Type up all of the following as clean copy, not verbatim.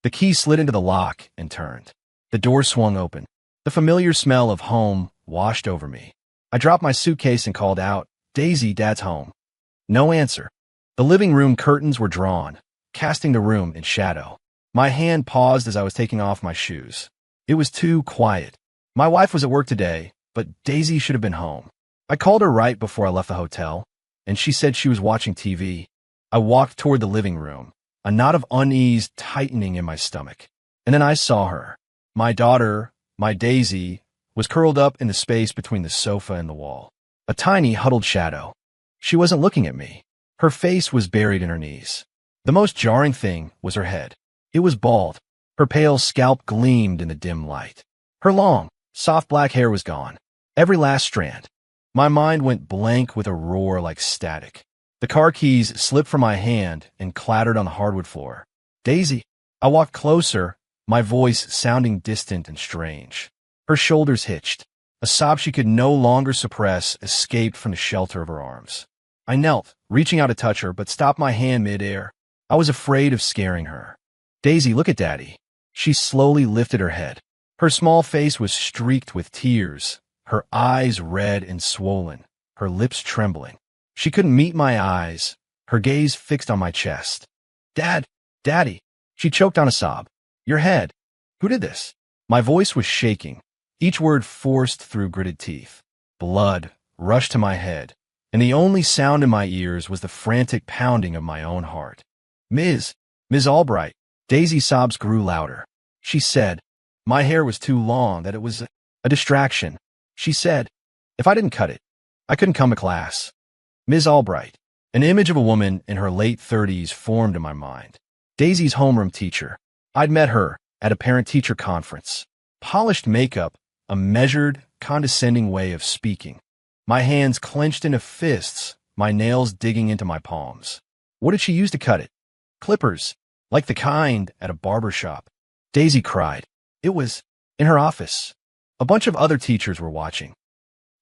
The key slid into the lock and turned. The door swung open. The familiar smell of home washed over me. I dropped my suitcase and called out, "Daisy, Dad's home." No answer. The living room curtains were drawn, casting the room in shadow. My hand paused as I was taking off my shoes. It was too quiet. My wife was at work today, but Daisy should have been home. I called her right before I left the hotel, and she said she was watching TV. I walked toward the living room, a knot of unease tightening in my stomach. And then I saw her. My daughter, my Daisy, was curled up in the space between the sofa and the wall. A tiny, huddled shadow. She wasn't looking at me. Her face was buried in her knees. The most jarring thing was her head. It was bald. Her pale scalp gleamed in the dim light. Her long, soft black hair was gone. Every last strand. My mind went blank with a roar like static. The car keys slipped from my hand and clattered on the hardwood floor. "Daisy." I walked closer, my voice sounding distant and strange. Her shoulders hitched. A sob she could no longer suppress escaped from the shelter of her arms. I knelt, reaching out to touch her, but stopped my hand mid-air. I was afraid of scaring her. "Daisy, look at Daddy." She slowly lifted her head. Her small face was streaked with tears, her eyes red and swollen, her lips trembling. She couldn't meet my eyes, her gaze fixed on my chest. "Dad, Daddy." She choked on a sob. "Your head. Who did this?" My voice was shaking, each word forced through gritted teeth. Blood rushed to my head, and the only sound in my ears was the frantic pounding of my own heart. Ms. Albright." Daisy's sobs grew louder. She said, my hair was too long, that it was a distraction. She said, if I didn't cut it, I couldn't come to class. Ms. Albright. An image of a woman in her late 30s formed in my mind. Daisy's homeroom teacher. I'd met her at a parent-teacher conference. Polished makeup, a measured, condescending way of speaking. My hands clenched into fists, my nails digging into my palms. What did she use to cut it? Clippers, like the kind at a barber shop. Daisy cried. It was in her office. A bunch of other teachers were watching.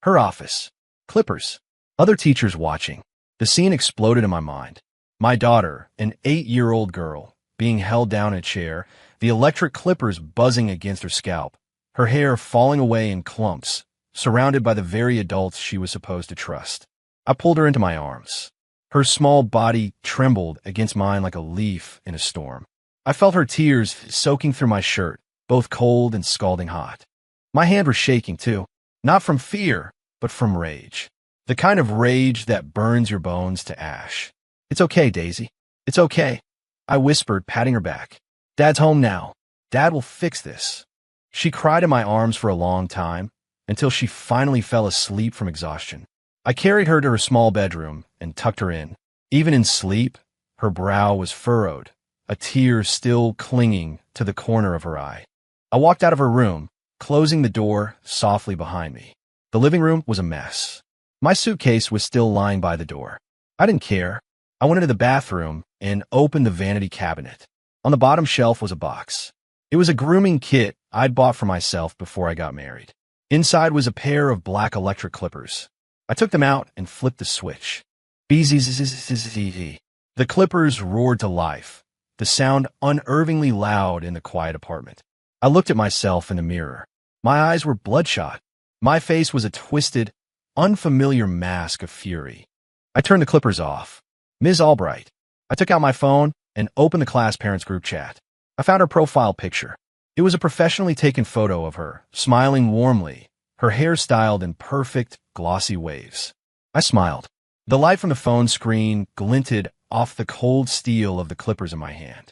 Her office. Clippers. Other teachers watching. The scene exploded in my mind. My daughter, an 8-year-old girl, being held down in a chair, the electric clippers buzzing against her scalp, her hair falling away in clumps, surrounded by the very adults she was supposed to trust. I pulled her into my arms. Her small body trembled against mine like a leaf in a storm. I felt her tears soaking through my shirt, both cold and scalding hot. My hand was shaking, too, not from fear, but from rage. The kind of rage that burns your bones to ash. It's okay, Daisy. It's okay, I whispered, patting her back. Dad's home now. Dad will fix this. She cried in my arms for a long time, until she finally fell asleep from exhaustion. I carried her to her small bedroom and tucked her in. Even in sleep, her brow was furrowed, a tear still clinging to the corner of her eye. I walked out of her room, closing the door softly behind me. The living room was a mess. My suitcase was still lying by the door. I didn't care. I went into the bathroom and opened the vanity cabinet. On the bottom shelf was a box. It was a grooming kit I'd bought for myself before I got married. Inside was a pair of black electric clippers. I took them out and flipped the switch. Bzzzzzzz. The clippers roared to life, the sound unnervingly loud in the quiet apartment. I looked at myself in the mirror. My eyes were bloodshot. My face was a twisted, unfamiliar mask of fury. I turned the clippers off. Ms. Albright. I took out my phone and opened the class parents group chat. I found her profile picture. It was a professionally taken photo of her, smiling warmly, her hair styled in perfect, glossy waves. I smiled. The light from the phone screen glinted off the cold steel of the clippers in my hand.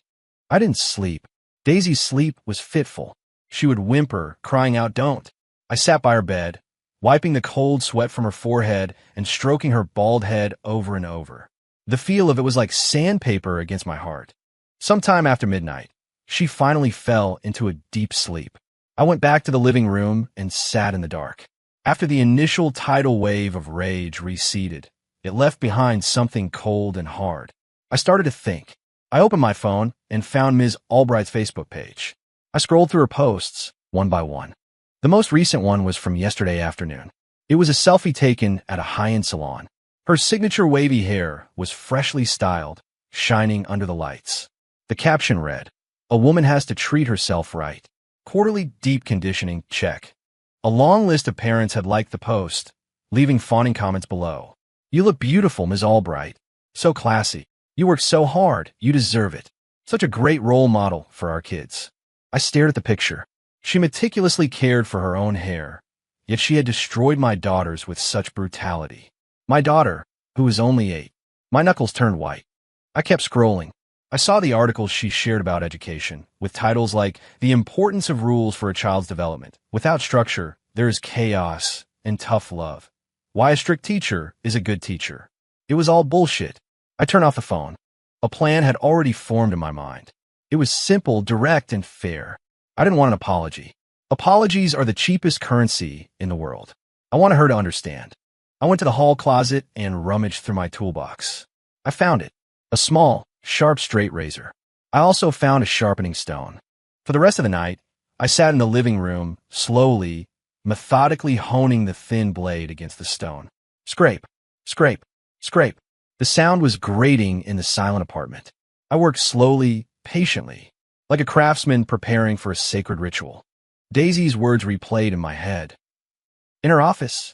I didn't sleep. Daisy's sleep was fitful. She would whimper, crying out, "Don't." I sat by her bed, wiping the cold sweat from her forehead and stroking her bald head over and over. The feel of it was like sandpaper against my heart. Sometime after midnight, she finally fell into a deep sleep. I went back to the living room and sat in the dark. After the initial tidal wave of rage receded, it left behind something cold and hard. I started to think. I opened my phone and found Ms. Albright's Facebook page. I scrolled through her posts, one by one. The most recent one was from yesterday afternoon. It was a selfie taken at a high-end salon. Her signature wavy hair was freshly styled, shining under the lights. The caption read, A woman has to treat herself right. Quarterly deep conditioning check. A long list of parents had liked the post, leaving fawning comments below. You look beautiful, Ms. Albright. So classy. You work so hard. You deserve it. Such a great role model for our kids. I stared at the picture. She meticulously cared for her own hair, yet she had destroyed my daughters with such brutality. My daughter, who was only 8. My knuckles turned white. I kept scrolling. I saw the articles she shared about education, with titles like The Importance of Rules for a Child's Development. Without structure, there is chaos and tough love. Why a strict teacher is a good teacher. It was all bullshit. I turned off the phone. A plan had already formed in my mind. It was simple, direct, and fair. I didn't want an apology. Apologies are the cheapest currency in the world. I wanted her to understand. I went to the hall closet and rummaged through my toolbox. I found it. A small, sharp straight razor. I also found a sharpening stone. For the rest of the night, I sat in the living room, slowly, methodically honing the thin blade against the stone. Scrape, scrape, scrape. The sound was grating in the silent apartment. I worked slowly, patiently, like a craftsman preparing for a sacred ritual. Daisy's words replayed in my head. In her office,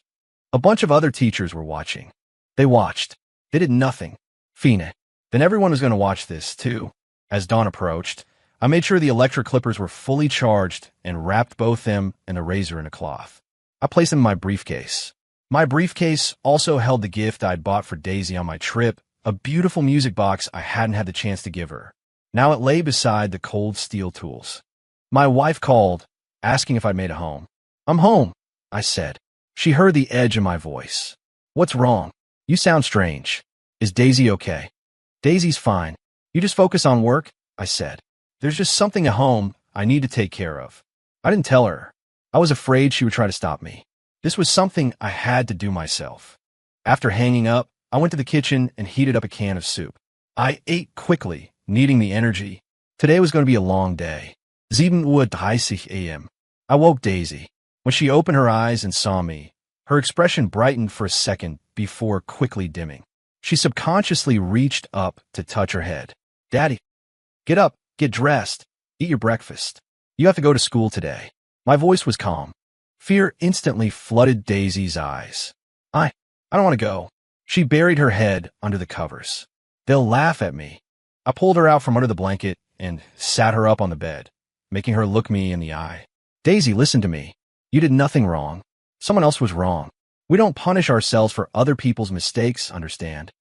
a bunch of other teachers were watching. They watched. They did nothing. Fine. Then everyone was going to watch this, too. As dawn approached, I made sure the electric clippers were fully charged and wrapped both them and the razor in a cloth. I placed them in my briefcase. My briefcase also held the gift I'd bought for Daisy on my trip, a beautiful music box I hadn't had the chance to give her. Now it lay beside the cold steel tools. My wife called, asking if I'd made it home. I'm home, I said. She heard the edge in my voice. What's wrong? You sound strange. Is Daisy okay? Daisy's fine. You just focus on work, I said. There's just something at home I need to take care of. I didn't tell her. I was afraid she would try to stop me. This was something I had to do myself. After hanging up, I went to the kitchen and heated up a can of soup. I ate quickly, needing the energy. Today was going to be a long day. 7:30 a.m. I woke Daisy. When she opened her eyes and saw me, her expression brightened for a second before quickly dimming. She subconsciously reached up to touch her head. Daddy, get up, get dressed, eat your breakfast. You have to go to school today. My voice was calm. Fear instantly flooded Daisy's eyes. I don't want to go. She buried her head under the covers. They'll laugh at me. I pulled her out from under the blanket and sat her up on the bed, making her look me in the eye. Daisy, listen to me. You did nothing wrong. Someone else was wrong. We don't punish ourselves for other people's mistakes, understand?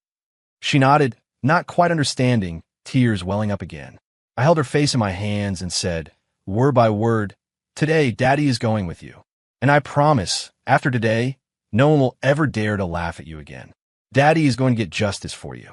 She nodded, not quite understanding, tears welling up again. I held her face in my hands and said, word by word, today Daddy is going with you. And I promise, after today, no one will ever dare to laugh at you again. Daddy is going to get justice for you.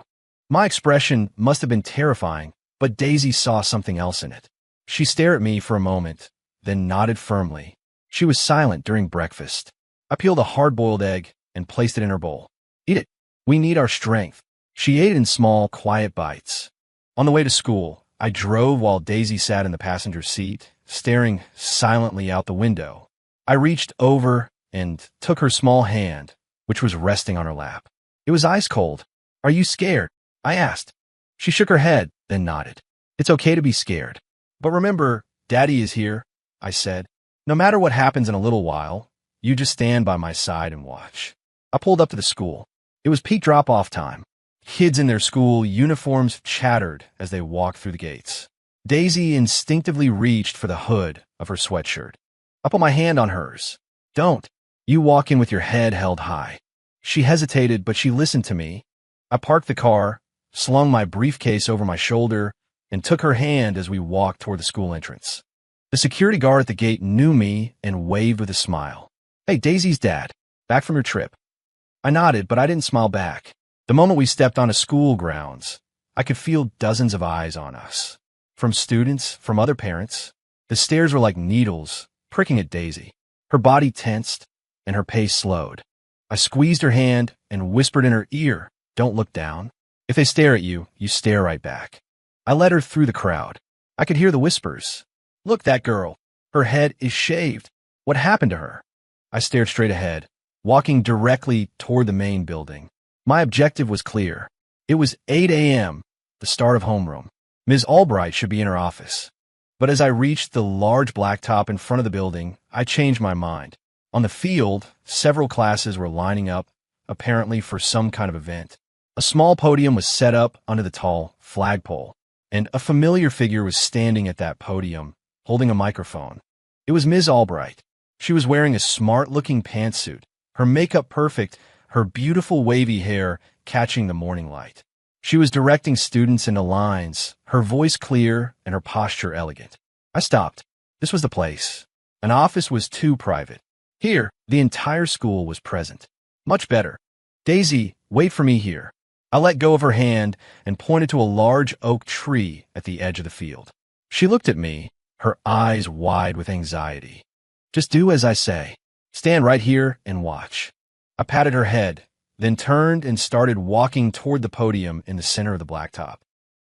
My expression must have been terrifying, but Daisy saw something else in it. She stared at me for a moment, then nodded firmly. She was silent during breakfast. I peeled a hard-boiled egg and placed it in her bowl. Eat it. We need our strength. She ate it in small, quiet bites. On the way to school, I drove while Daisy sat in the passenger seat, staring silently out the window. I reached over and took her small hand, which was resting on her lap. It was ice cold. Are you scared? I asked. She shook her head, then nodded. It's okay to be scared. But remember, Daddy is here, I said. No matter what happens in a little while, you just stand by my side and watch. I pulled up to the school. It was peak drop-off time. Kids in their school uniforms chattered as they walked through the gates. Daisy instinctively reached for the hood of her sweatshirt. I put my hand on hers. Don't. You walk in with your head held high. She hesitated, but she listened to me. I parked the car, slung my briefcase over my shoulder, and took her hand as we walked toward the school entrance. The security guard at the gate knew me and waved with a smile. Hey, Daisy's dad. Back from your trip. I nodded, but I didn't smile back. The moment we stepped onto school grounds, I could feel dozens of eyes on us. From students, from other parents. The stares were like needles, pricking at Daisy. Her body tensed, and her pace slowed. I squeezed her hand and whispered in her ear, don't look down. If they stare at you, you stare right back. I led her through the crowd. I could hear the whispers. Look, that girl. Her head is shaved. What happened to her? I stared straight ahead, walking directly toward the main building. My objective was clear. It was 8 a.m., the start of homeroom. Ms. Albright should be in her office. But as I reached the large blacktop in front of the building, I changed my mind. On the field, several classes were lining up, apparently for some kind of event. A small podium was set up under the tall flagpole, and a familiar figure was standing at that podium, holding a microphone. It was Ms. Albright. She was wearing a smart-looking pantsuit, her makeup perfect, her beautiful wavy hair catching the morning light. She was directing students into lines, her voice clear and her posture elegant. I stopped. This was the place. An office was too private. Here, the entire school was present. Much better. Daisy, wait for me here. I let go of her hand and pointed to a large oak tree at the edge of the field. She looked at me, her eyes wide with anxiety. Just do as I say. Stand right here and watch. I patted her head, then turned and started walking toward the podium in the center of the blacktop.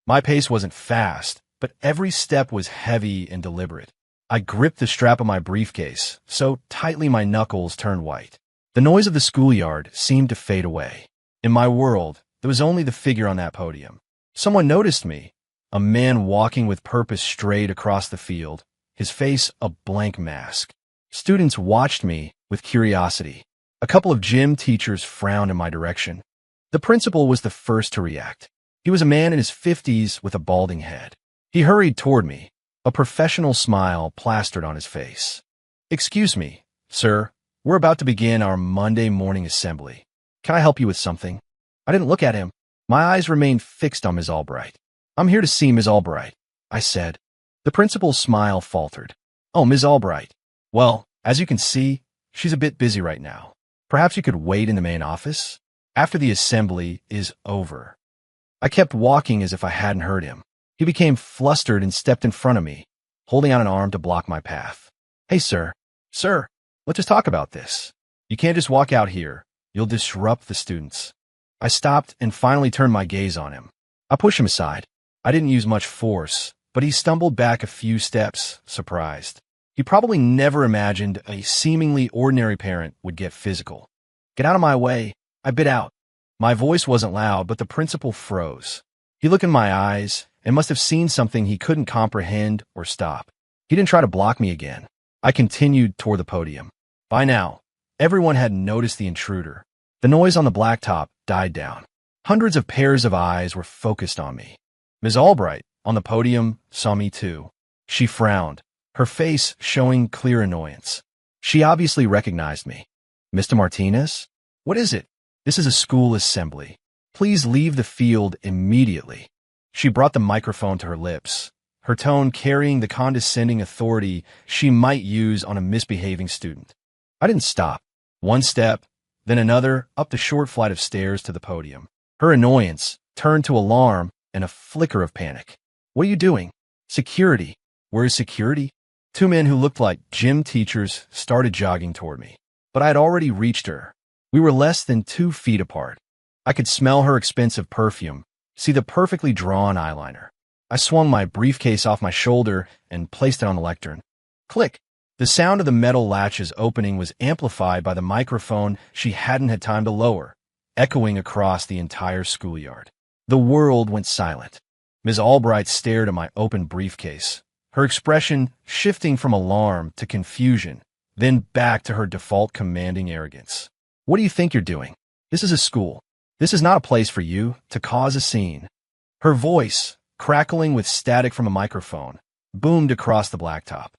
My pace wasn't fast, but every step was heavy and deliberate. I gripped the strap of my briefcase so tightly my knuckles turned white. The noise of the schoolyard seemed to fade away. In my world, there was only the figure on that podium. Someone noticed me, a man walking with purpose straight across the field, his face a blank mask. Students watched me with curiosity. A couple of gym teachers frowned in my direction. The principal was the first to react. He was a man in his 50s with a balding head. He hurried toward me, a professional smile plastered on his face. "Excuse me, sir. We're about to begin our Monday morning assembly. Can I help you with something?" I didn't look at him. My eyes remained fixed on Ms. Albright. "I'm here to see Ms. Albright," I said. The principal's smile faltered. "Oh, Ms. Albright. Well, as you can see, she's a bit busy right now. Perhaps you could wait in the main office after the assembly is over." I kept walking as if I hadn't heard him. He became flustered and stepped in front of me, holding out an arm to block my path. "Hey, sir. Sir, let's just talk about this. You can't just walk out here. You'll disrupt the students." I stopped and finally turned my gaze on him. I pushed him aside. I didn't use much force, but he stumbled back a few steps, surprised. He probably never imagined a seemingly ordinary parent would get physical. "Get out of my way," I bit out. My voice wasn't loud, but the principal froze. He looked in my eyes and must have seen something he couldn't comprehend or stop. He didn't try to block me again. I continued toward the podium. By now, everyone had noticed the intruder. The noise on the blacktop died down. Hundreds of pairs of eyes were focused on me. Ms. Albright, on the podium, saw me too. She frowned, her face showing clear annoyance. She obviously recognized me. "Mr. Martinez? What is it? This is a school assembly. Please leave the field immediately." She brought the microphone to her lips, her tone carrying the condescending authority she might use on a misbehaving student. I didn't stop. One step, then another, up the short flight of stairs to the podium. Her annoyance turned to alarm and a flicker of panic. "What are you doing?" "Security." "Where is security?" Two men who looked like gym teachers started jogging toward me, but I had already reached her. We were less than 2 feet apart. I could smell her expensive perfume, see the perfectly drawn eyeliner. I swung my briefcase off my shoulder and placed it on the lectern. Click! The sound of the metal latches opening was amplified by the microphone she hadn't had time to lower, echoing across the entire schoolyard. The world went silent. Ms. Albright stared at my open briefcase, her expression shifting from alarm to confusion, then back to her default commanding arrogance. "What do you think you're doing? This is a school. This is not a place for you to cause a scene." Her voice, crackling with static from a microphone, boomed across the blacktop.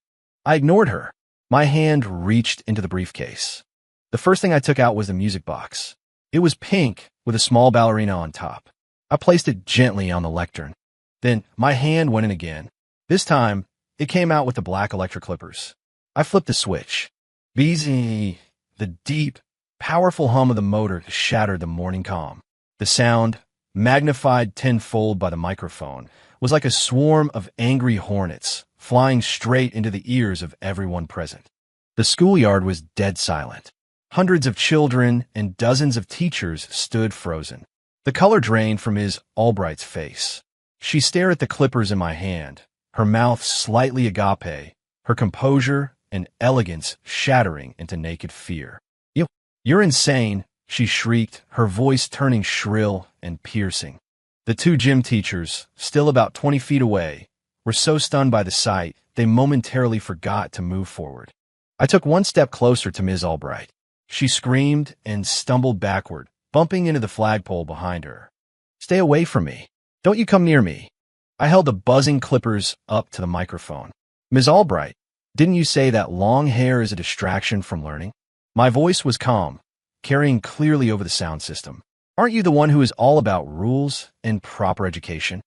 I ignored her. My hand reached into the briefcase. The first thing I took out was the music box. It was pink with a small ballerina on top. I placed it gently on the lectern. Then my hand went in again. This time, it came out with the black electric clippers. I flipped the switch. Beezy, the deep, powerful hum of the motor shattered the morning calm. The sound, magnified tenfold by the microphone, was like a swarm of angry hornets flying straight into the ears of everyone present. The schoolyard was dead silent. Hundreds of children and dozens of teachers stood frozen. The color drained from Ms. Albright's face. She stared at the clippers in my hand, her mouth slightly agape, her composure and elegance shattering into naked fear. "You're insane," she shrieked, her voice turning shrill and piercing. The two gym teachers, still about 20 feet away, were so stunned by the sight they momentarily forgot to move forward. I took one step closer to Ms. Albright. She screamed and stumbled backward, bumping into the flagpole behind her. "Stay away from me. Don't you come near me." I held the buzzing clippers up to the microphone. "Ms. Albright, didn't you say that long hair is a distraction from learning?" My voice was calm, carrying clearly over the sound system. "Aren't you the one who is all about rules and proper education?"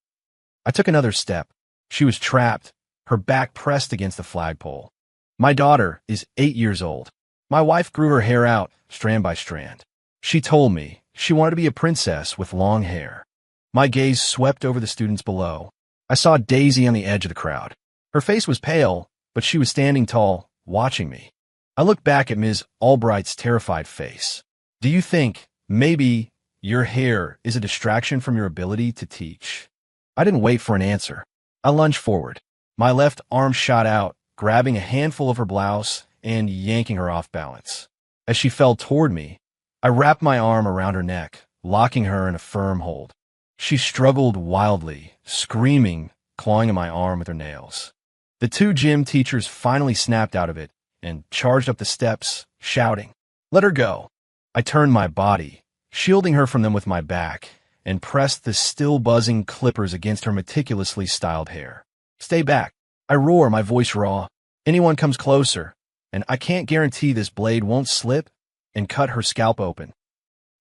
I took another step. She was trapped, her back pressed against the flagpole. "My daughter is 8 years old. My wife grew her hair out, strand by strand. She told me she wanted to be a princess with long hair." My gaze swept over the students below. I saw Daisy on the edge of the crowd. Her face was pale, but she was standing tall, watching me. I looked back at Ms. Albright's terrified face. "Do you think, maybe, your hair is a distraction from your ability to teach?" I didn't wait for an answer. I lunged forward. My left arm shot out, grabbing a handful of her blouse and yanking her off balance. As she fell toward me, I wrapped my arm around her neck, locking her in a firm hold. She struggled wildly, screaming, clawing at my arm with her nails. The two gym teachers finally snapped out of it and charged up the steps, shouting, "Let her go." I turned my body, shielding her from them with my back, and pressed the still buzzing clippers against her meticulously styled hair. "Stay back." I roar, my voice raw. "Anyone comes closer, and I can't guarantee this blade won't slip and cut her scalp open."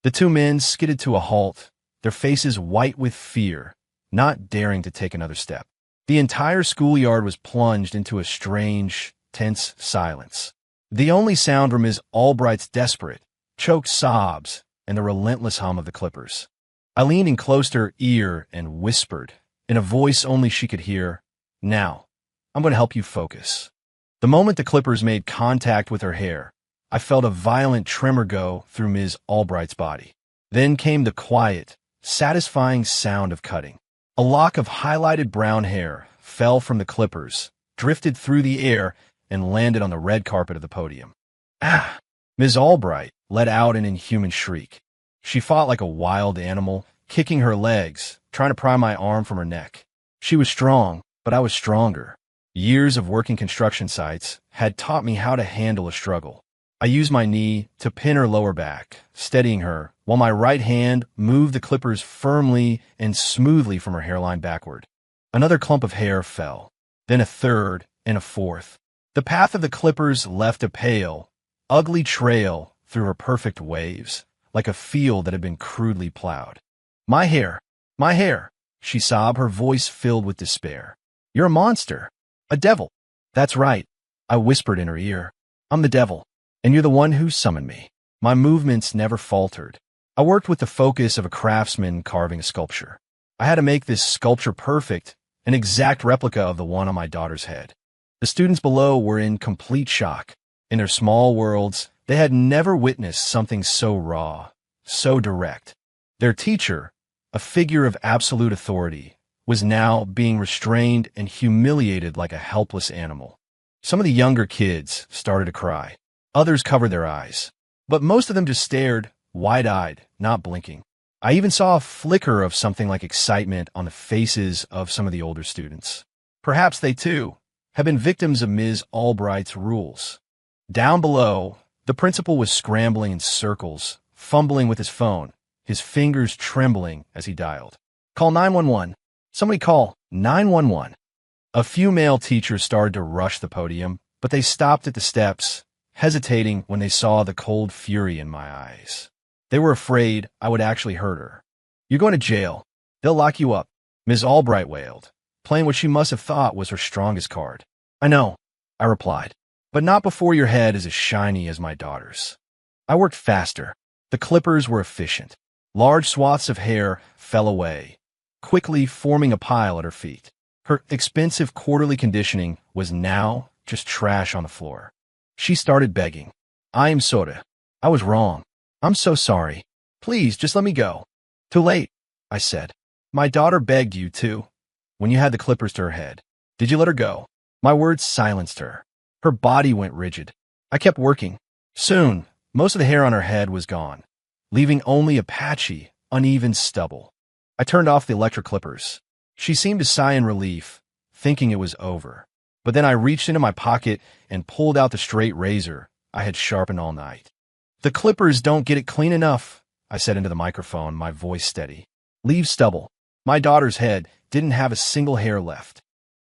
The two men skidded to a halt, their faces white with fear, not daring to take another step. The entire schoolyard was plunged into a strange, tense silence. The only sound were Ms. Albright's desperate, choked sobs and the relentless hum of the clippers. I leaned in close to her ear and whispered, in a voice only she could hear, "Now, I'm going to help you focus." The moment the clippers made contact with her hair, I felt a violent tremor go through Ms. Albright's body. Then came the quiet, satisfying sound of cutting. A lock of highlighted brown hair fell from the clippers, drifted through the air, and landed on the red carpet of the podium. "Ah!" Ms. Albright let out an inhuman shriek. She fought like a wild animal, kicking her legs, trying to pry my arm from her neck. She was strong, but I was stronger. Years of working construction sites had taught me how to handle a struggle. I used my knee to pin her lower back, steadying her, while my right hand moved the clippers firmly and smoothly from her hairline backward. Another clump of hair fell, then a third and a fourth. The path of the clippers left a pale, ugly trail through her perfect waves, like a field that had been crudely plowed. My hair, she sobbed, her voice filled with despair. "You're a monster, a devil." "That's right," I whispered in her ear. "I'm the devil, and you're the one who summoned me." My movements never faltered. I worked with the focus of a craftsman carving a sculpture. I had to make this sculpture perfect, an exact replica of the one on my daughter's head. The students below were in complete shock. In their small worlds, they had never witnessed something so raw, so direct. Their teacher, a figure of absolute authority, was now being restrained and humiliated like a helpless animal. Some of the younger kids started to cry. Others covered their eyes. But most of them just stared, wide-eyed, not blinking. I even saw a flicker of something like excitement on the faces of some of the older students. Perhaps they, too, had been victims of Ms. Albright's rules. Down below, the principal was scrambling in circles, fumbling with his phone, his fingers trembling as he dialed. "Call 911. Somebody call 911. A few male teachers started to rush the podium, but they stopped at the steps, hesitating when they saw the cold fury in my eyes. They were afraid I would actually hurt her. "You're going to jail. They'll lock you up," Ms. Albright wailed, playing what she must have thought was her strongest card. "I know," I replied, "but not before your head is as shiny as my daughter's." I worked faster. The clippers were efficient. Large swaths of hair fell away, quickly forming a pile at her feet. Her expensive quarterly conditioning was now just trash on the floor. She started begging. "I am sorry. I was wrong. I'm so sorry. Please, just let me go." "Too late," I said. "My daughter begged you to, when you had the clippers to her head. Did you let her go?" My words silenced her. Her body went rigid. I kept working. Soon, most of the hair on her head was gone, leaving only a patchy, uneven stubble. I turned off the electric clippers. She seemed to sigh in relief, thinking it was over. But then I reached into my pocket and pulled out the straight razor I had sharpened all night. "The clippers don't get it clean enough," I said into the microphone, my voice steady. "Leave stubble." My daughter's head didn't have a single hair left.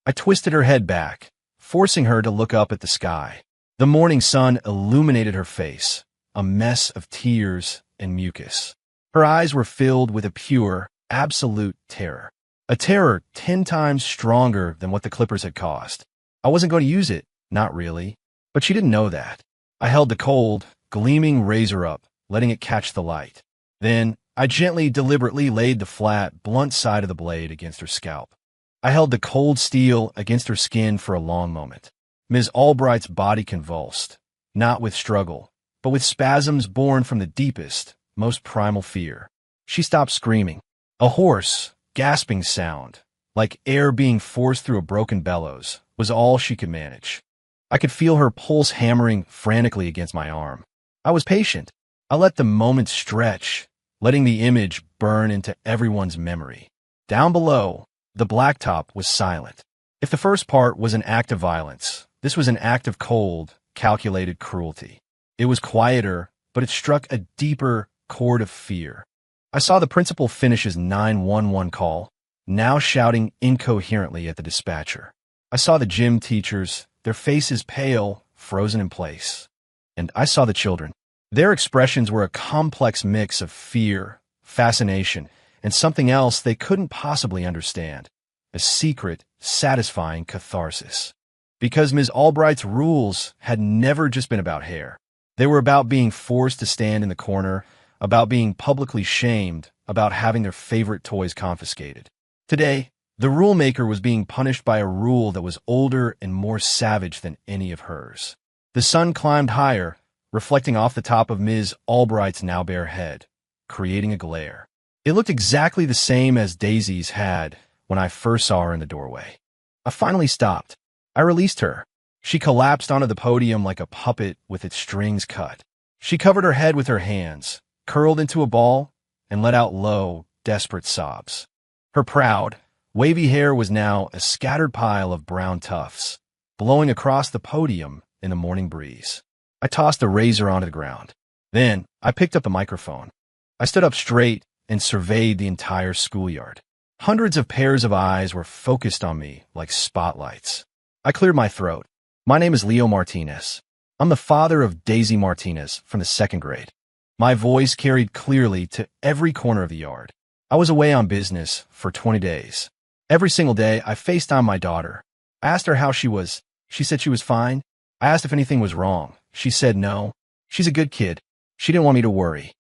I twisted her head back, forcing her to look up at the sky. The morning sun illuminated her face, a mess of tears and mucus. Her eyes were filled with a pure, absolute terror. A terror 10 times stronger than what the clippers had caused. I wasn't going to use it, not really, but she didn't know that. I held the cold, gleaming razor up, letting it catch the light. Then, I gently, deliberately laid the flat, blunt side of the blade against her scalp. I held the cold steel against her skin for a long moment. Ms. Albright's body convulsed, not with struggle, but with spasms born from the deepest, most primal fear. She stopped screaming. A hoarse, gasping sound, like air being forced through a broken bellows, was all she could manage. I could feel her pulse hammering frantically against my arm. I was patient. I let the moment stretch, letting the image burn into everyone's memory. Down below, the blacktop was silent. If the first part was an act of violence, this was an act of cold, calculated cruelty. It was quieter, but it struck a deeper chord of fear. I saw the principal finish his 911 call, now shouting incoherently at the dispatcher. I saw the gym teachers, their faces pale, frozen in place. And I saw the children. Their expressions were a complex mix of fear, fascination, and something else they couldn't possibly understand. A secret, satisfying catharsis. Because Ms. Albright's rules had never just been about hair. They were about being forced to stand in the corner, about being publicly shamed, about having their favorite toys confiscated. Today, the rule maker was being punished by a rule that was older and more savage than any of hers. The sun climbed higher, reflecting off the top of Ms. Albright's now bare head, creating a glare. It looked exactly the same as Daisy's had when I first saw her in the doorway. I finally stopped. I released her. She collapsed onto the podium like a puppet with its strings cut. She covered her head with her hands, curled into a ball, and let out low, desperate sobs. Her proud, wavy hair was now a scattered pile of brown tufts, blowing across the podium in the morning breeze. I tossed the razor onto the ground. Then, I picked up the microphone. I stood up straight and surveyed the entire schoolyard. Hundreds of pairs of eyes were focused on me like spotlights. I cleared my throat. "My name is Leo Martinez. I'm the father of Daisy Martinez from the 2nd grade. My voice carried clearly to every corner of the yard. I was away on business for 20 days. Every single day, I FaceTimed my daughter. I asked her how she was. She said she was fine. I asked if anything was wrong. She said no. She's a good kid. She didn't want me to worry.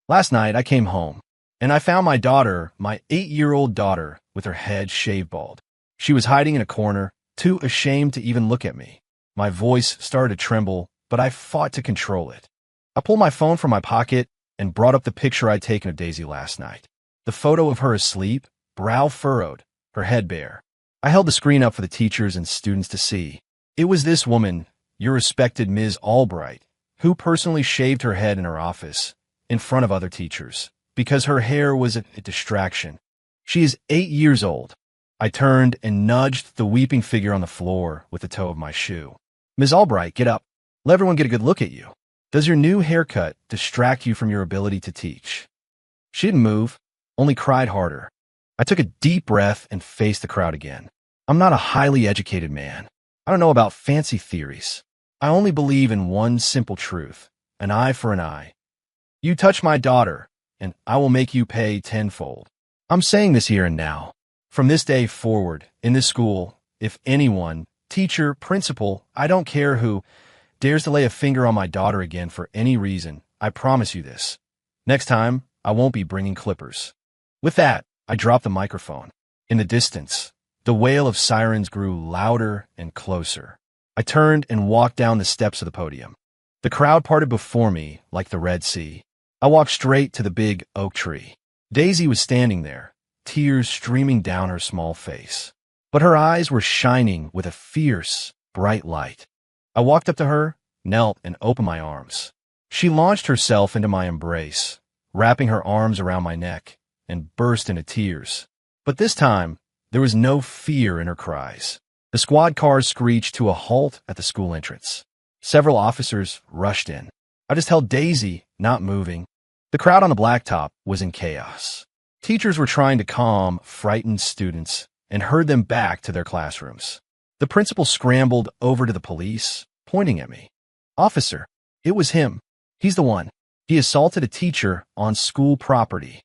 Last night, I came home, and I found my daughter, my 8-year-old daughter, with her head shaved bald. She was hiding in a corner, too ashamed to even look at me. My voice started to tremble, but I fought to control it. I pulled my phone from my pocket and brought up the picture I'd taken of Daisy last night. The photo of her asleep, brow furrowed, her head bare. I held the screen up for the teachers and students to see. It was this woman, your respected Ms. Albright, who personally shaved her head in her office, in front of other teachers, because her hair was a distraction. She is 8 years old. I turned and nudged the weeping figure on the floor with the toe of my shoe. "Ms. Albright, get up. Let everyone get a good look at you. Does your new haircut distract you from your ability to teach?" She didn't move, only cried harder. I took a deep breath and faced the crowd again. I'm not a highly educated man. I don't know about fancy theories. I only believe in one simple truth, an eye for an eye. You touch my daughter, and I will make you pay tenfold. I'm saying this here and now. From this day forward, in this school, if anyone, teacher, principal, I don't care who, dares to lay a finger on my daughter again for any reason, I promise you this. Next time, I won't be bringing clippers. With that, I dropped the microphone. In the distance, the wail of sirens grew louder and closer. I turned and walked down the steps of the podium. The crowd parted before me like the Red Sea. I walked straight to the big oak tree. Daisy was standing there, tears streaming down her small face. But her eyes were shining with a fierce, bright light. I walked up to her, knelt, and opened my arms. She launched herself into my embrace, wrapping her arms around my neck, and burst into tears. But this time, there was no fear in her cries. The squad cars screeched to a halt at the school entrance. Several officers rushed in. I just held Daisy, not moving. The crowd on the blacktop was in chaos. Teachers were trying to calm frightened students and herd them back to their classrooms. The principal scrambled over to the police, pointing at me. "Officer, it was him. He's the one. He assaulted a teacher on school property."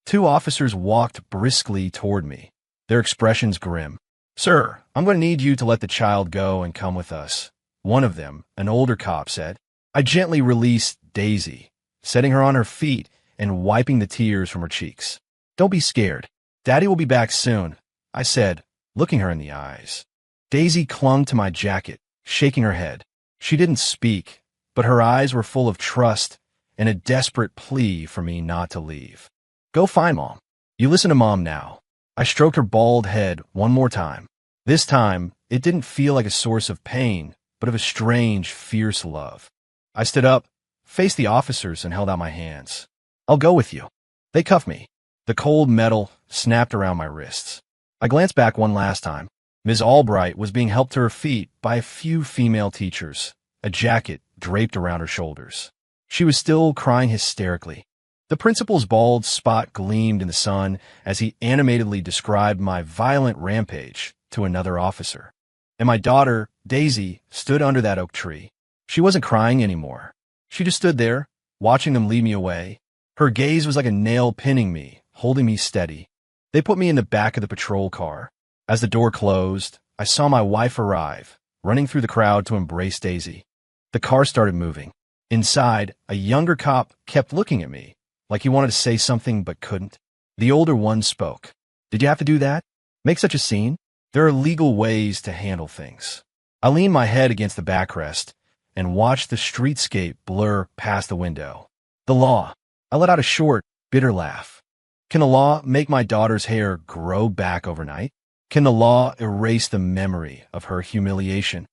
Two officers walked briskly toward me, their expressions grim. "Sir, I'm going to need you to let the child go and come with us," one of them, an older cop, said. I gently released Daisy, setting her on her feet and wiping the tears from her cheeks. "Don't be scared. Daddy will be back soon," I said, looking her in the eyes. Daisy clung to my jacket, shaking her head. She didn't speak, but her eyes were full of trust and a desperate plea for me not to leave. "Go find Mom. You listen to Mom now." I stroked her bald head one more time. This time, it didn't feel like a source of pain, but of a strange, fierce love. I stood up, faced the officers, and held out my hands. "I'll go with you." They cuffed me. The cold metal snapped around my wrists. I glanced back one last time. Ms. Albright was being helped to her feet by a few female teachers, a jacket draped around her shoulders. She was still crying hysterically. The principal's bald spot gleamed in the sun as he animatedly described my violent rampage to another officer. And my daughter, Daisy, stood under that oak tree. She wasn't crying anymore. She just stood there, watching them lead me away. Her gaze was like a nail pinning me, holding me steady. They put me in the back of the patrol car. As the door closed, I saw my wife arrive, running through the crowd to embrace Daisy. The car started moving. Inside, a younger cop kept looking at me, like he wanted to say something but couldn't. The older one spoke. "Did you have to do that? Make such a scene? There are legal ways to handle things." I leaned my head against the backrest and watched the streetscape blur past the window. "The law." I let out a short, bitter laugh. Can the law make my daughter's hair grow back overnight? Can the law erase the memory of her humiliation?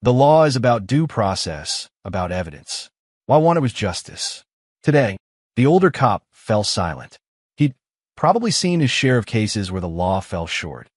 The law is about due process, about evidence. What I wanted was justice. Today, the older cop fell silent. He'd probably seen his share of cases where the law fell short.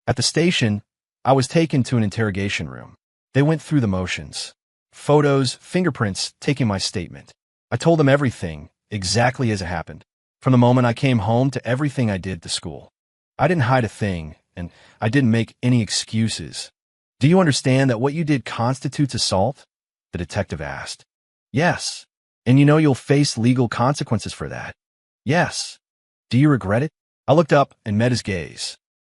At the station, I was taken to an interrogation room. They went through the motions. Photos, fingerprints, taking my statement. I told them everything, exactly as it happened. From the moment I came home to everything I did to school. I didn't hide a thing, and I didn't make any excuses. "Do you understand that what you did constitutes assault?" the detective asked. "Yes. And you know you'll face legal consequences for that." "Yes." "Do you regret it?" I looked up and met his gaze.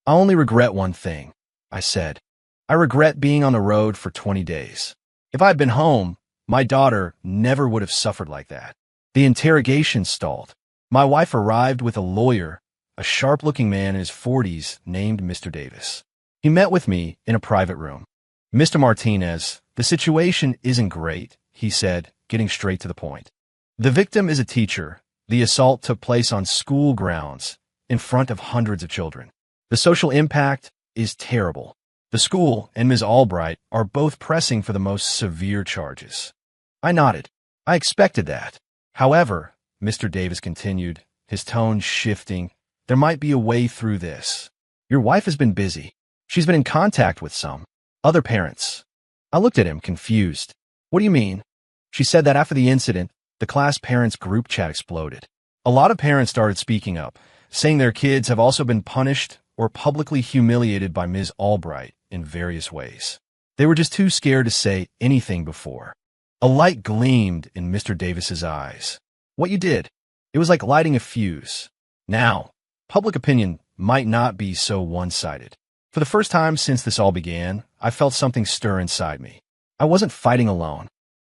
"I only regret one thing," I said. "I regret being on the road for 20 days. If I had been home, my daughter never would have suffered like that." The interrogation stalled. My wife arrived with a lawyer, a sharp-looking man in his 40s named Mr. Davis. He met with me in a private room. "Mr. Martinez, the situation isn't great," he said, getting straight to the point. "The victim is a teacher. The assault took place on school grounds, in front of hundreds of children. The social impact is terrible. The school and Ms. Albright are both pressing for the most severe charges." I nodded. I expected that. "However," Mr. Davis continued, his tone shifting, "there might be a way through this. Your wife has been busy. She's been in contact with some other parents." I looked at him, confused. "What do you mean?" She said that after the incident, the class parents group chat exploded. A lot of parents started speaking up, saying their kids have also been punished or publicly humiliated by Ms. Albright in various ways. They were just too scared to say anything before. A light gleamed in Mr. Davis's eyes. "What you did, it was like lighting a fuse. Now, public opinion might not be so one-sided." For the first time since this all began, I felt something stir inside me. I wasn't fighting alone.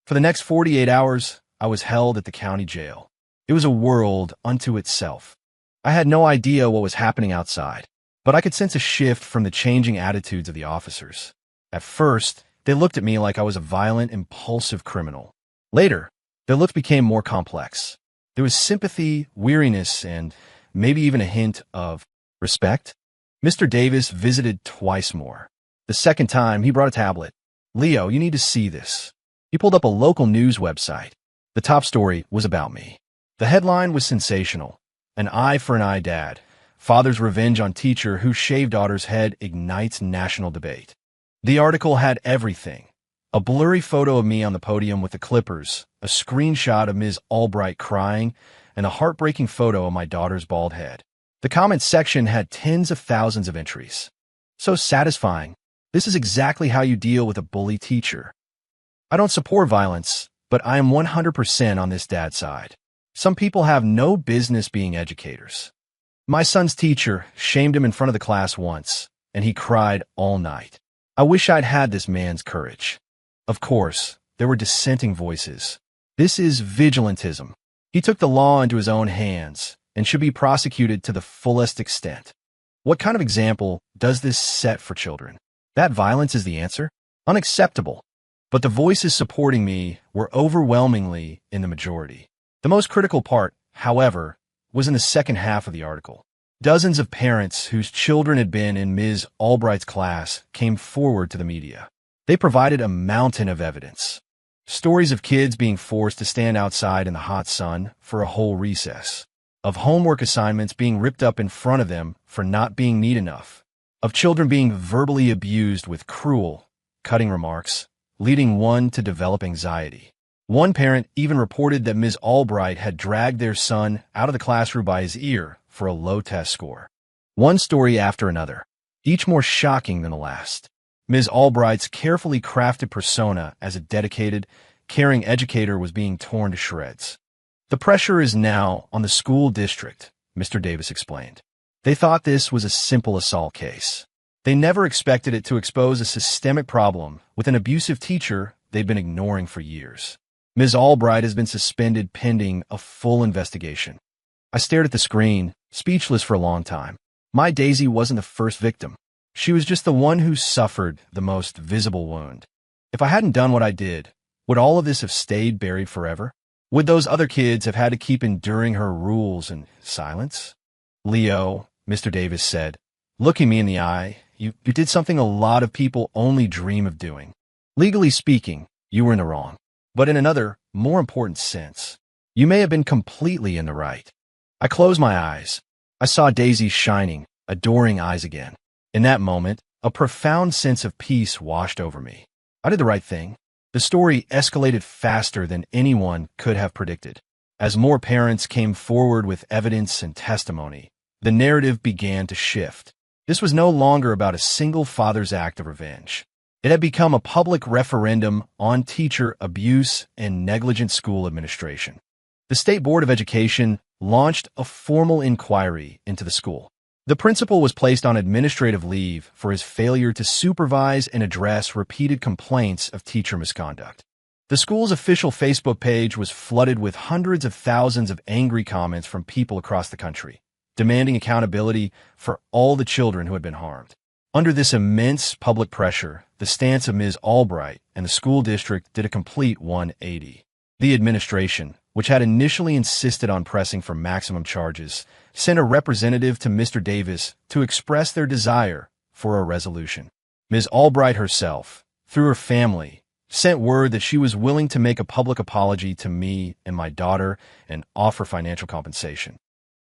For the next 48 hours, I was held at the county jail. It was a world unto itself. I had no idea what was happening outside, but I could sense a shift from the changing attitudes of the officers. At first, they looked at me like I was a violent, impulsive criminal. Later, their looks became more complex. There was sympathy, weariness, and maybe even a hint of respect. Mr. Davis visited twice more. The second time, he brought a tablet. "Leo, you need to see this." He pulled up a local news website. The top story was about me. The headline was sensational. "An eye for an eye dad. Father's revenge on teacher who shaved daughter's head ignites national debate." The article had everything. A blurry photo of me on the podium with the Clippers, a screenshot of Ms. Albright crying, and a heartbreaking photo of my daughter's bald head. The comments section had tens of thousands of entries. So satisfying. This is exactly how you deal with a bully teacher. I don't support violence, but I am 100% on this dad's side. Some people have no business being educators. My son's teacher shamed him in front of the class once, and he cried all night. I wish I'd had this man's courage. Of course, there were dissenting voices. This is vigilantism. He took the law into his own hands and should be prosecuted to the fullest extent. What kind of example does this set for children? That violence is the answer? Unacceptable. But the voices supporting me were overwhelmingly in the majority. The most critical part, however, was in the second half of the article. Dozens of parents whose children had been in Ms. Albright's class came forward to the media. They provided a mountain of evidence. Stories of kids being forced to stand outside in the hot sun for a whole recess. Of homework assignments being ripped up in front of them for not being neat enough. Of children being verbally abused with cruel, cutting remarks, leading one to develop anxiety. One parent even reported that Ms. Albright had dragged their son out of the classroom by his ear for a low test score. One story after another, each more shocking than the last. Ms. Albright's carefully crafted persona as a dedicated, caring educator was being torn to shreds. The pressure is now on the school district, Mr. Davis explained. They thought this was a simple assault case. They never expected it to expose a systemic problem with an abusive teacher they'd been ignoring for years. Ms. Albright has been suspended pending a full investigation. I stared at the screen, speechless for a long time. My Daisy wasn't the first victim. She was just the one who suffered the most visible wound. If I hadn't done what I did, would all of this have stayed buried forever? Would those other kids have had to keep enduring her rules in silence? Leo, Mr. Davis said, looking me in the eye, you did something a lot of people only dream of doing. Legally speaking, you were in the wrong. But in another, more important sense, you may have been completely in the right. I closed my eyes. I saw Daisy's shining, adoring eyes again. In that moment, a profound sense of peace washed over me. I did the right thing. The story escalated faster than anyone could have predicted. As more parents came forward with evidence and testimony, the narrative began to shift. This was no longer about a single father's act of revenge. It had become a public referendum on teacher abuse and negligent school administration. The State Board of Education launched a formal inquiry into the school. The principal was placed on administrative leave for his failure to supervise and address repeated complaints of teacher misconduct. The school's official Facebook page was flooded with hundreds of thousands of angry comments from people across the country, demanding accountability for all the children who had been harmed. Under this immense public pressure, the stance of Ms. Albright and the school district did a complete 180. The administration, which had initially insisted on pressing for maximum charges, sent a representative to Mr. Davis to express their desire for a resolution. Ms. Albright herself, through her family, sent word that she was willing to make a public apology to me and my daughter and offer financial compensation.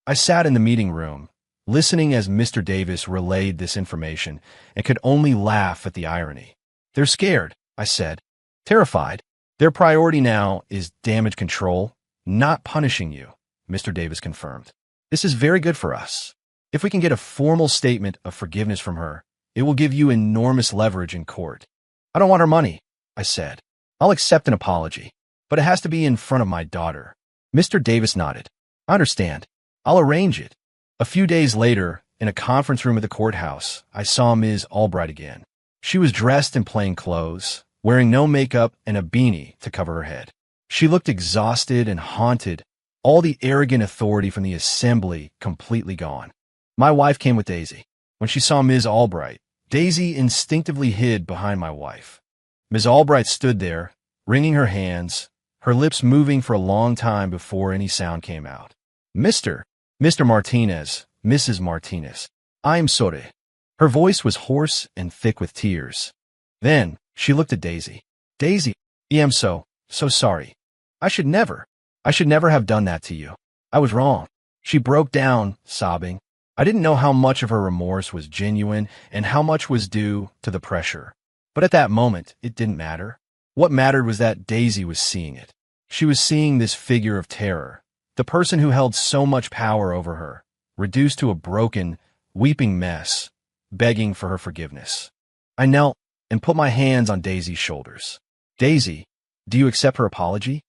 I sat in the meeting room, listening as Mr. Davis relayed this information, and could only laugh at the irony. They're scared, I said. Terrified. Their priority now is damage control, not punishing you, Mr. Davis confirmed. This is very good for us. If we can get a formal statement of forgiveness from her, it will give you enormous leverage in court. I don't want her money, I said. I'll accept an apology, but it has to be in front of my daughter. Mr. Davis nodded. I understand. I'll arrange it. A few days later, in a conference room at the courthouse, I saw Ms. Albright again. She was dressed in plain clothes, wearing no makeup and a beanie to cover her head. She looked exhausted and haunted, all the arrogant authority from the assembly completely gone. My wife came with Daisy. When she saw Ms. Albright, Daisy instinctively hid behind my wife. Ms. Albright stood there, wringing her hands, her lips moving for a long time before any sound came out. Mr. Martinez, Mrs. Martinez, I'm sorry. Her voice was hoarse and thick with tears. Then she looked at Daisy. Daisy, I am so sorry. I should never have done that to you. I was wrong. She broke down, sobbing. I didn't know how much of her remorse was genuine and how much was due to the pressure. But at that moment, it didn't matter. What mattered was that Daisy was seeing it. She was seeing this figure of terror, the person who held so much power over her, reduced to a broken, weeping mess, begging for her forgiveness. I knelt and put my hands on Daisy's shoulders. Daisy, do you accept her apology?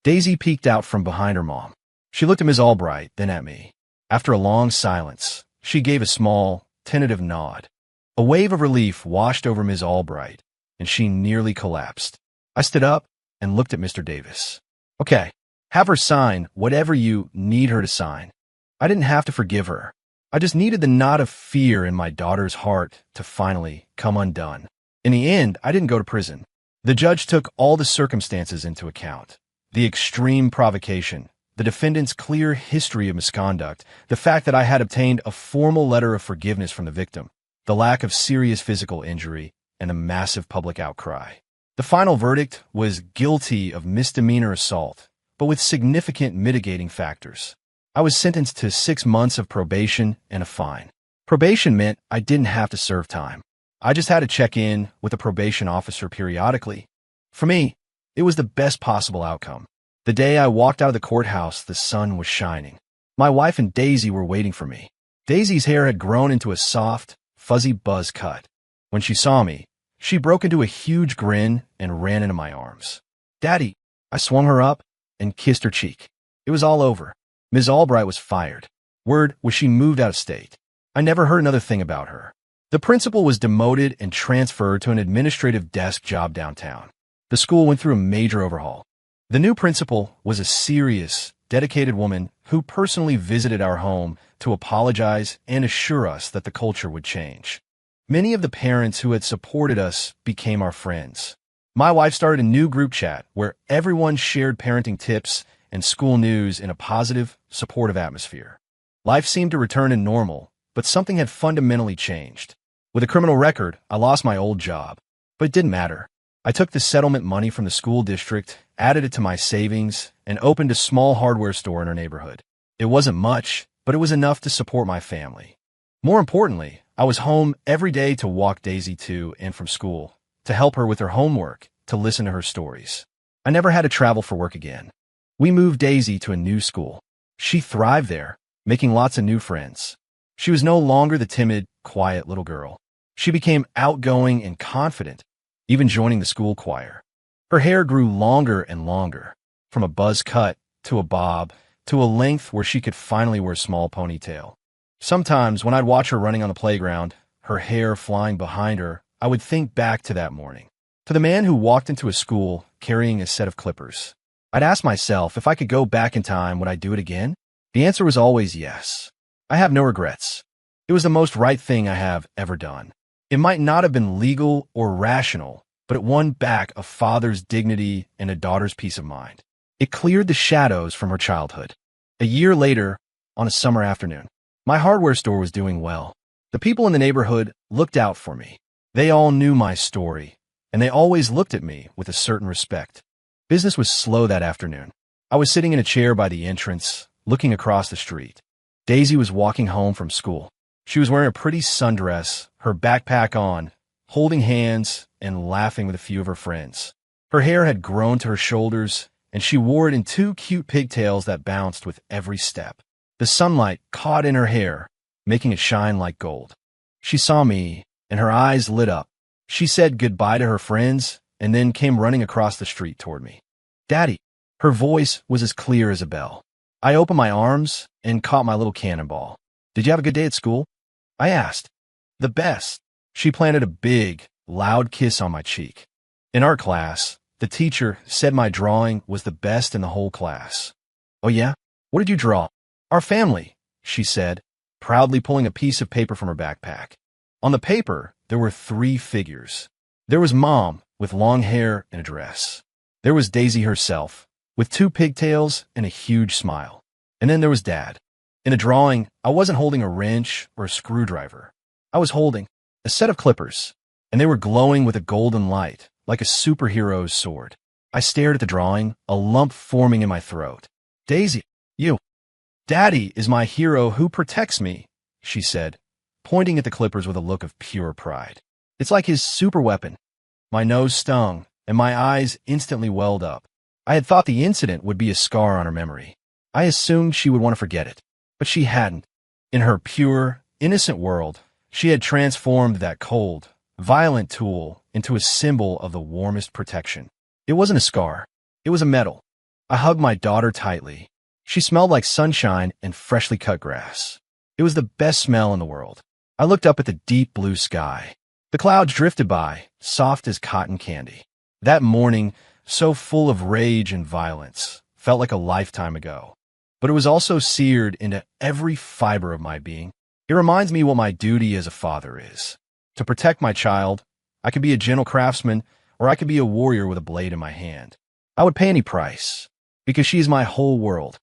Daisy peeked out from behind her mom. She looked at Ms. Albright, then at me. After a long silence, she gave a small, tentative nod. A wave of relief washed over Ms. Albright, and she nearly collapsed. I stood up and looked at Mr. Davis. Okay, have her sign whatever you need her to sign. I didn't have to forgive her. I just needed the knot of fear in my daughter's heart to finally come undone. In the end, I didn't go to prison. The judge took all the circumstances into account. The extreme provocation, the defendant's clear history of misconduct, the fact that I had obtained a formal letter of forgiveness from the victim, the lack of serious physical injury, and the massive public outcry. The final verdict was guilty of misdemeanor assault, but with significant mitigating factors. I was sentenced to 6 months of probation and a fine. Probation meant I didn't have to serve time. I just had to check in with a probation officer periodically. For me, it was the best possible outcome. The day I walked out of the courthouse, the sun was shining. My wife and Daisy were waiting for me. Daisy's hair had grown into a soft, fuzzy buzz cut. When she saw me, she broke into a huge grin and ran into my arms. Daddy, I swung her up and kissed her cheek. It was all over. Ms. Albright was fired. Word was she moved out of state. I never heard another thing about her. The principal was demoted and transferred to an administrative desk job downtown. The school went through a major overhaul. The new principal was a serious, dedicated woman who personally visited our home to apologize and assure us that the culture would change. Many of the parents who had supported us became our friends. My wife started a new group chat where everyone shared parenting tips and school news in a positive, supportive atmosphere. Life seemed to return to normal, but something had fundamentally changed. With a criminal record, I lost my old job. But it didn't matter. I took the settlement money from the school district, added it to my savings, and opened a small hardware store in our neighborhood. It wasn't much, but it was enough to support my family. More importantly, I was home every day to walk Daisy to and from school, to help her with her homework, to listen to her stories. I never had to travel for work again. We moved Daisy to a new school. She thrived there, making lots of new friends. She was no longer the timid, quiet little girl. She became outgoing and confident, even joining the school choir. Her hair grew longer and longer, from a buzz cut to a bob to a length where she could finally wear a small ponytail. Sometimes when I'd watch her running on the playground, her hair flying behind her, I would think back to that morning, to the man who walked into a school carrying a set of clippers. I'd ask myself if I could go back in time, would I do it again? The answer was always yes. I have no regrets. It was the most right thing I have ever done. It might not have been legal or rational, but it won back a father's dignity and a daughter's peace of mind. It cleared the shadows from her childhood. A year later, on a summer afternoon, my hardware store was doing well. The people in the neighborhood looked out for me. They all knew my story, and they always looked at me with a certain respect. Business was slow that afternoon. I was sitting in a chair by the entrance, looking across the street. Daisy was walking home from school. She was wearing a pretty sundress, her backpack on, holding hands and laughing with a few of her friends. Her hair had grown to her shoulders, and she wore it in 2 cute pigtails that bounced with every step. The sunlight caught in her hair, making it shine like gold. She saw me, and her eyes lit up. She said goodbye to her friends, and then came running across the street toward me. Daddy, her voice was as clear as a bell. I opened my arms and caught my little cannonball. Did you have a good day at school? I asked. The best. She planted a big, loud kiss on my cheek. In art class, the teacher said my drawing was the best in the whole class. Oh yeah? What did you draw? Our family, she said, proudly pulling a piece of paper from her backpack. On the paper, there were 3 figures. There was Mom, with long hair and a dress. There was Daisy herself, with 2 pigtails and a huge smile. And then there was Dad. In the drawing, I wasn't holding a wrench or a screwdriver. I was holding a set of clippers, and they were glowing with a golden light, like a superhero's sword. I stared at the drawing, a lump forming in my throat. Daisy, you. Daddy is my hero who protects me, she said, pointing at the clippers with a look of pure pride. It's like his super weapon. My nose stung, and my eyes instantly welled up. I had thought the incident would be a scar on her memory. I assumed she would want to forget it, but she hadn't. In her pure, innocent world, she had transformed that cold, violent tool into a symbol of the warmest protection. It wasn't a scar. It was a medal. I hugged my daughter tightly. She smelled like sunshine and freshly cut grass. It was the best smell in the world. I looked up at the deep blue sky. The clouds drifted by, soft as cotton candy. That morning, so full of rage and violence, felt like a lifetime ago. But it was also seared into every fiber of my being. It reminds me what my duty as a father is. To protect my child, I could be a gentle craftsman, or I could be a warrior with a blade in my hand. I would pay any price, because she is my whole world.